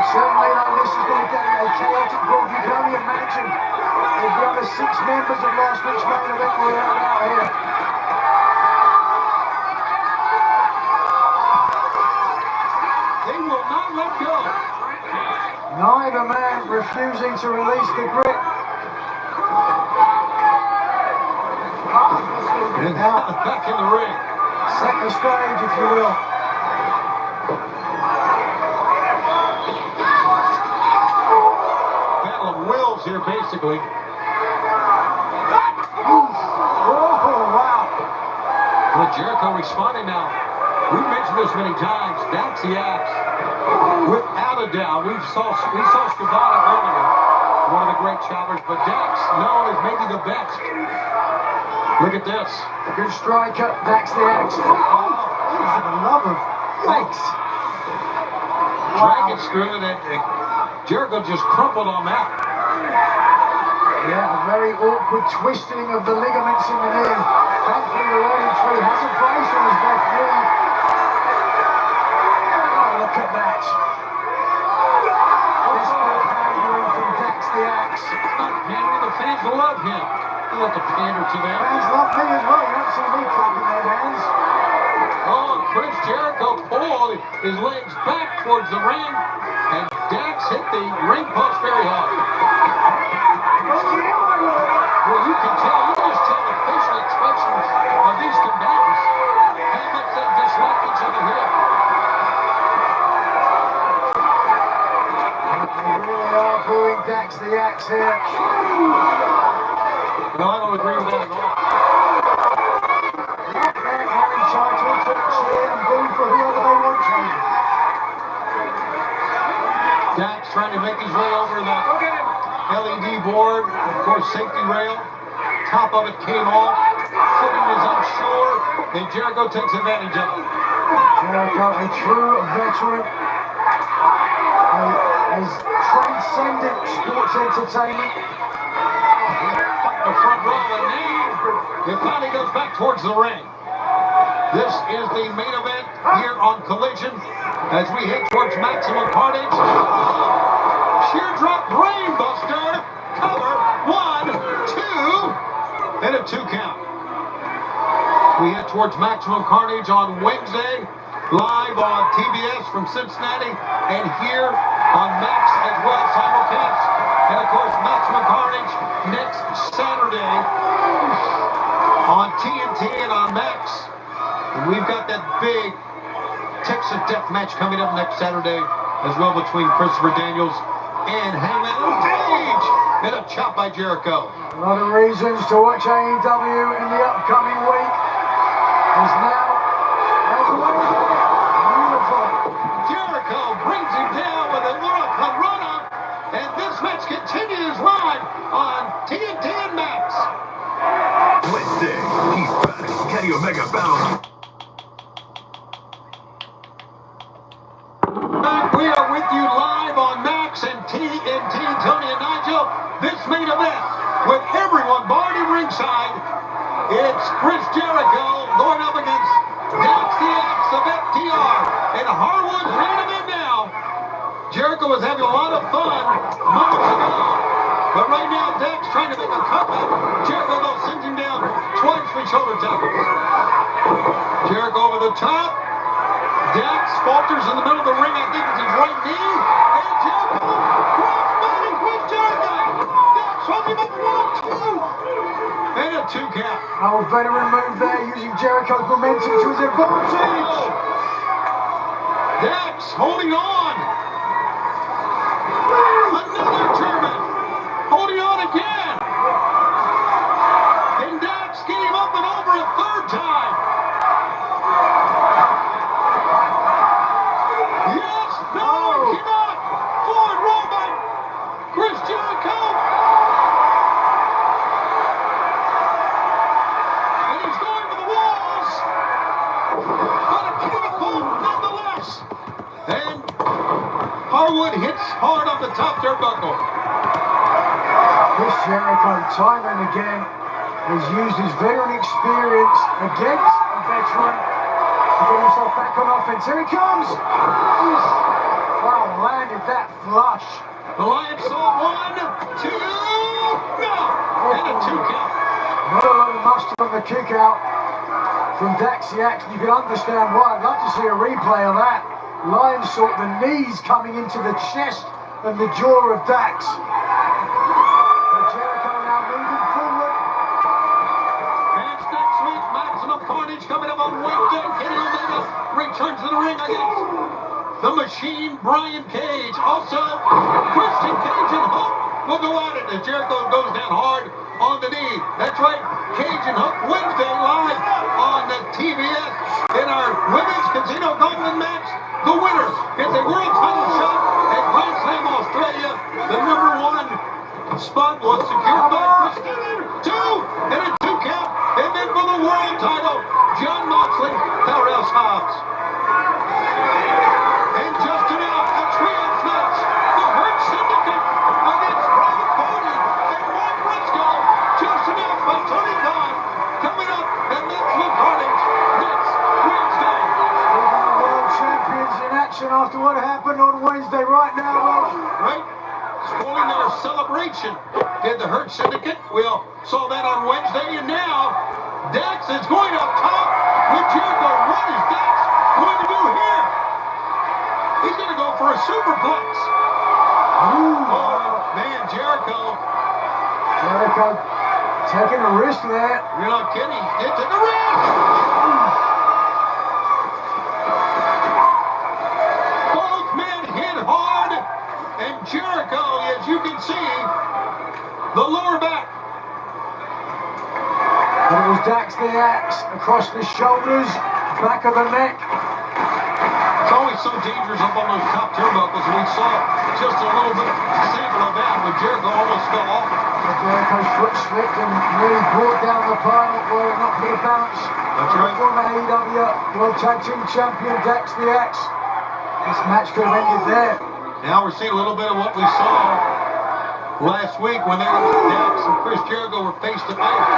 Certainly, though, this is going to get a chaotic build. You can only imagine if the other 6 members of last week's main event were out here. They will not let go. Neither man refusing to release the grip. And now back in the ring. Set the stage, if you will. Battle of wills here, basically. Oh, wow. Well, Jericho responding now. We've mentioned this many times. Dax the Axe, without a doubt. We saw Skibana earlier, one of the great choppers, but Dax known as maybe the best. Look at this. Good striker, Dax the Axe. Oh, for the love of legs. Dragon screw, and Jericho just crumpled on that. Yeah, a very awkward twisting of the ligaments in the knee. Thankfully, the learning tree has a brace on his left knee. Oh, look at that. Desperate pandering from Dax the Axe. Not pandering, the fans love him. You have to pander to them. Fans love me as well. You don't see me clapping their hands. Oh, Chris Jericho pulled his legs back towards the ring, and Dax hit the ring post very hard. Well, you can tell, you just tell the facial expressions of these combatants how much they dislike each other here. They really are booing Dax the Axe here. No, I don't agree with that at all. Harry Title to cheer and boo for whoever they want to. Dax trying to make his way over that LED board, of course, safety rail. Top of it came off. Footing is unsure, and Jericho takes advantage of it. Jericho, a true veteran, has transcended sports entertainment. The front row, and now it finally goes back towards the ring. This is the main event here on Collision as we head towards Maximum Carnage. Sheer drop brainbuster. Cover. 1, 2, and a 2 count. We head towards Maximum Carnage on Wednesday, live on TBS from Cincinnati, and here on Max as well, simulcast. And of course, Maximum Carnage next Saturday on TNT and on Max. And we've got that big Texas Death Match coming up next Saturday as well between Christopher Daniels and Hangman Page. And a chop by Jericho. A lot of reasons to watch AEW in the upcoming week. Is now beautiful. Jericho brings him down with a little run-up, and this match continues live on TNT and Max. Wednesday, he's back. Kenny Omega bound. We are with you live on Max and TNT, Tony and Nigel. This main event with everyone barred in ringside. It's Chris Jericho going up against Dax the Axe of FTR. And Harwood's rein him in now. Jericho was having a lot of fun moments ago. But right now, Dax trying to make a comeback. Jericho, though, sends him down twice with shoulder tackles. Jericho over the top. Dax falters in the middle of the ring. I think it's his right knee. And Jericho, crossbody with Jericho. Dax holding him up 1, 2. And a 2 count. Our veteran move there, using Jericho's momentum to his advantage. Dax holding on. Another German. Holding on again. And Dax came up and over a 3rd time. Yes, no, he cannot. Forward roll by Chris Jericho. And he's going for the walls. But a kick nonetheless. And Harwood hits hard on the top turnbuckle. Chris Jericho, time and again, has used his veteran experience against a veteran to get himself back on offense. Here he comes! Wow, landed that flush. The Lions saw 1, 2, no! And a 2 count. Not a lot of mustard on the kick out from Dax the Axe. You can understand why. I'd love to see a replay of that. Lions saw the knees coming into the chest and the jaw of Dax. But Jericho now moving forward. And next week, Maximum Carnage coming up on Wednesday. Kenny Omega returns to the ring against the Machine, Brian Cage. Also, Christian Cage and Hook will go at it as Jericho goes down hard on the knee. That's right, Cage and Hook Wednesday live on the TBS in our Women's Casino Gauntlet match. The winner gets a world title shot at Grand Slam Australia. The #1 spot was secured by Christina. 2 and a 2 count. And then for the world title, Jon Moxley, Powerhouse Hobbs. And just now, a trios match. The Hurt Syndicate against Private Party and Mark Briscoe. Just announced by Tony Khan. Coming up at Maximum Carnage next Wednesday. World champions in action after what happened on Wednesday right now, Rob. Right? Spoiling their celebration. Did the Hurt Syndicate? We all saw that on Wednesday. And now, Dax is going up top with Jericho. What is Dax going to do here? He's going to go for a superplex. Ooh. Oh, man, Jericho. Jericho taking a risk there. You're not kidding. He did take a risk. Both men hit hard. And Jericho, as you can see, the lower back. And it was Dax the Axe across the shoulders, back of the neck. It's always so dangerous up on those top turnbuckles. We saw just a little bit sample of that when Jericho almost fell off. Jericho's foot slipped and really brought down the pile were it not for the bounce. That's right. Former AEW World Tag Team Champion Dax the Axe. This match could have ended there. Now we're seeing a little bit of what we saw last week when Dax and Chris Jericho were face to face.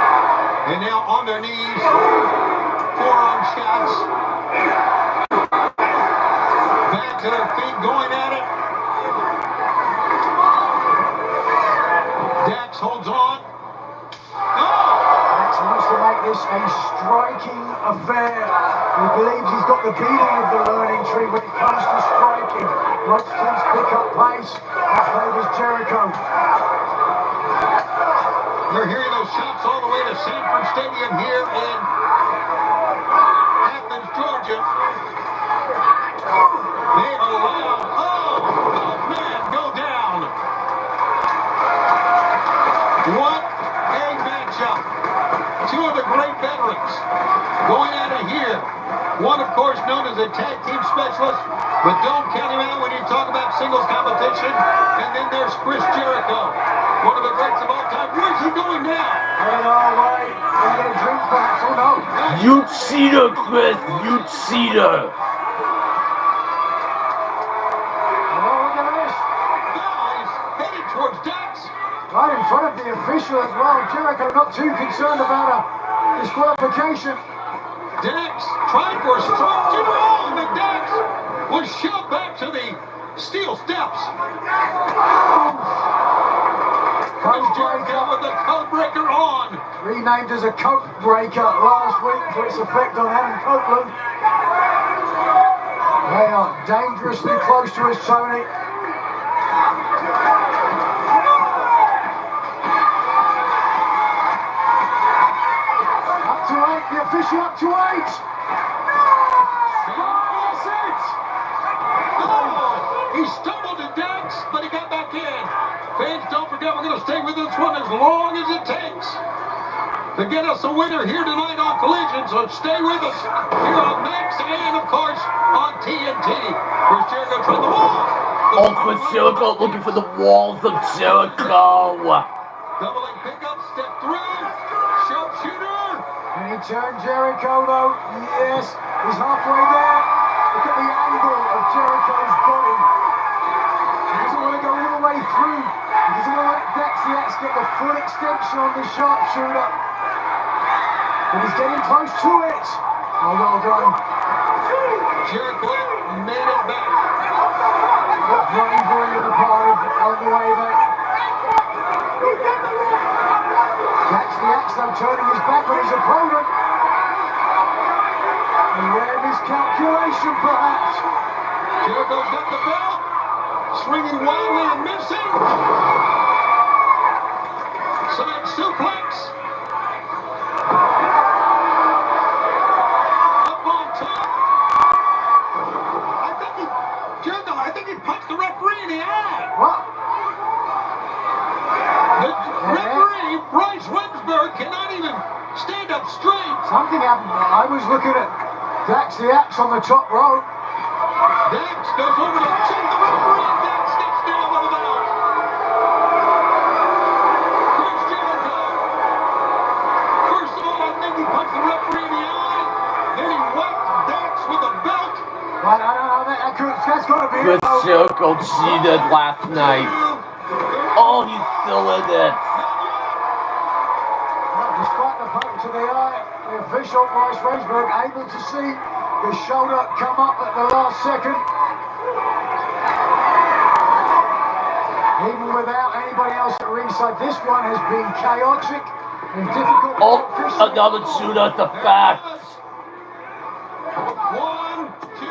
And now on their knees, forearm shots. Back to their feet, going at it. Dax holds on. Oh! Dax wants to make this a striking affair. He believes he's got the beating of the learning tree when it comes to striking. Once things pick up pace, that favours Jericho. You're hearing those shots all the way to Sanford Stadium here in Athens, Georgia. They are loud. Oh, both men go down. What a matchup. Two of the great veterans going at it here. One, of course, known as a tag team specialist, but don't count him out when you talk about singles competition. And then there's Chris Jericho, one of the greats of all time. Where's he going now? Heading our way. Gonna get a drink perhaps. Oh no. You'd see her, Chris. You'd see her. Oh, look at this. Now he's headed towards Dax. Right in front of the official as well. Jericho not too concerned about a disqualification. Dax trying for a strong 2. Oh, and Dax was shoved back to the steel steps. Chris Jericho with the code breaker on. Renamed as a coat breaker last week for its effect on Adam Copeland. They are dangerously close to us, Tony. Up to 8, the official up to 8. That's it. Oh, he stumbled to Dax, but he got back in. Fans, don't forget, we're going to stay with this one as long as it takes to get us a winner here tonight on Collision, so stay with us here on Max and, of course, on TNT. Chris Jericho trying the wall. Oh, Chris Jericho looking for the walls of Jericho. Double leg pickup, step through, sharpshooter. And he turned Jericho though. Yes, he's halfway there. Look at the angle of Jericho's body. He doesn't want to go all the way through. He doesn't want to let Dax the Axe get the full extension on the sharpshooter. But he's getting close to it. Oh, well done. Jericho made it back. on the way there. That's the axe though, turning his back on his opponent. And rare miscalculation perhaps. Jericho's got the belt. Swinging wildly and missing. Side suplex. Up on top. I think he punched the referee in the eye. What? The referee, Bryce Websberg, cannot even stand up straight. Something happened. I was looking at Dax the Axe on the top rope. Dax goes over to check the referee, and Dax steps down with the belt. Chris Jericho. First of all, I think he punched the referee in the eye. Then he whacked Dax with a belt. Right, I don't know. That's got to be Chris it. though. Jericho cheated last night. Oh, he's still in it. Well, despite the poke to the eye, the official, Bryce Websberg, able to see the shoulder come up at the last second. Even without anybody else at ringside, this one has been chaotic and difficult. Oh, another Judas effect. 1, 2.